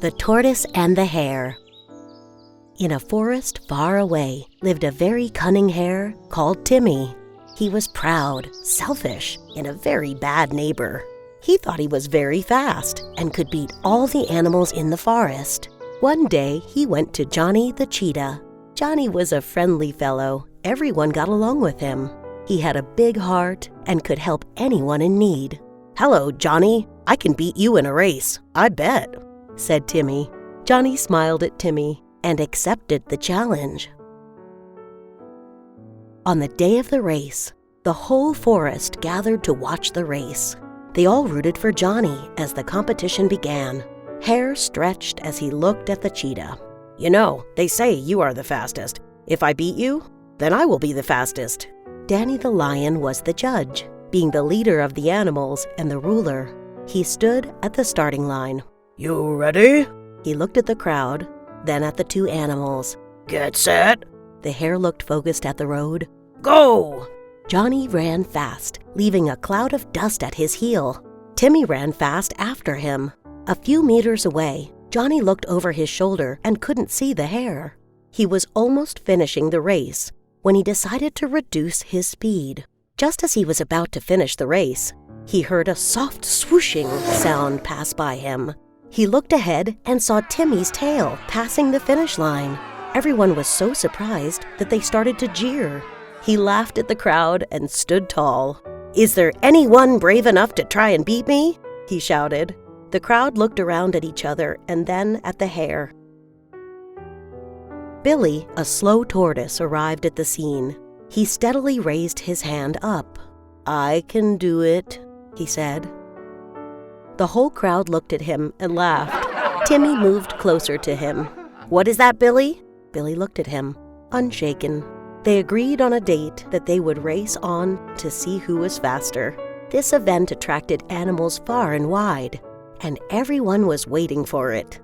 The Tortoise and the Hare. In a forest far away lived a very cunning hare called Timmy. He was proud, selfish, and a very bad neighbor. He thought he was very fast and could beat all the animals in the forest. One day he went to Johnny the cheetah. Johnny was a friendly fellow. Everyone got along with him. He had a big heart and could help anyone in need. "Hello, Johnny. I can beat you in a race, I bet," said Timmy. Johnny smiled at Timmy and accepted the challenge. On the day of the race, the whole forest gathered to watch the race. They all rooted for Johnny as the competition began. Hare stretched as he looked at the cheetah. "You know, they say you are the fastest. If I beat you, then I will be the fastest." Danny the lion was the judge, being the leader of the animals and the ruler. He stood at the starting line. "You ready?" He looked at the crowd, then at the two animals. "Get set." The hare looked focused at the road. "Go!" Johnny ran fast, leaving a cloud of dust at his heel. Timmy ran fast after him. A few meters away, Johnny looked over his shoulder and couldn't see the hare. He was almost finishing the race when he decided to reduce his speed. Just as he was about to finish the race, he heard a soft swooshing sound pass by him. He looked ahead and saw Timmy's tail passing the finish line. Everyone was so surprised that they started to jeer. He laughed at the crowd and stood tall. "Is there anyone brave enough to try and beat me?" he shouted. The crowd looked around at each other and then at the hare. Billy, a slow tortoise, arrived at the scene. He steadily raised his hand up. "I can do it," he said. The whole crowd looked at him and laughed. Timmy moved closer to him. "What is that, Billy?" Billy looked at him, unshaken. They agreed on a date that they would race on to see who was faster. This event attracted animals far and wide, and everyone was waiting for it.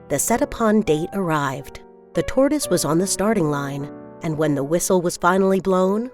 The set-upon date arrived. The tortoise was on the starting line, and when the whistle was finally blown,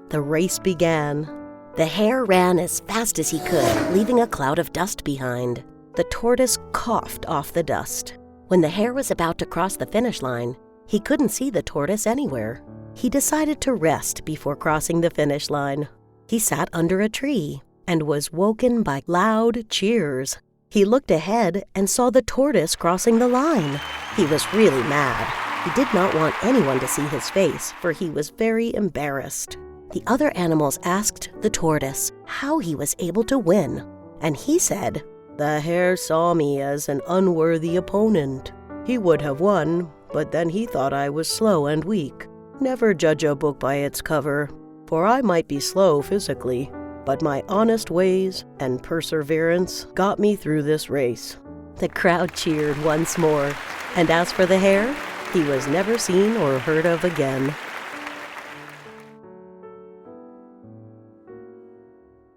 the race began. The hare ran as fast as he could, leaving a cloud of dust behind. The tortoise coughed off the dust. When the hare was about to cross the finish line, he couldn't see the tortoise anywhere. He decided to rest before crossing the finish line. He sat under a tree and was woken by loud cheers. He looked ahead and saw the tortoise crossing the line. He was really mad. He did not want anyone to see his face, for he was very embarrassed. The other animals asked the tortoise how he was able to win, and he said, "The hare saw me as an unworthy opponent. He would have won, but then he thought I was slow and weak. Never judge a book by its cover, for I might be slow physically, but my honest ways and perseverance got me through this race." The crowd cheered once more, and as for the hare, he was never seen or heard of again.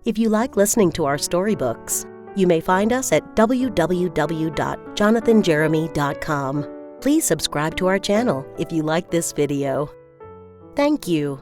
If you like listening to our storybooks, you may find us at www.jonathanjeremy.com. Please subscribe to our channel if you like this video. Thank you.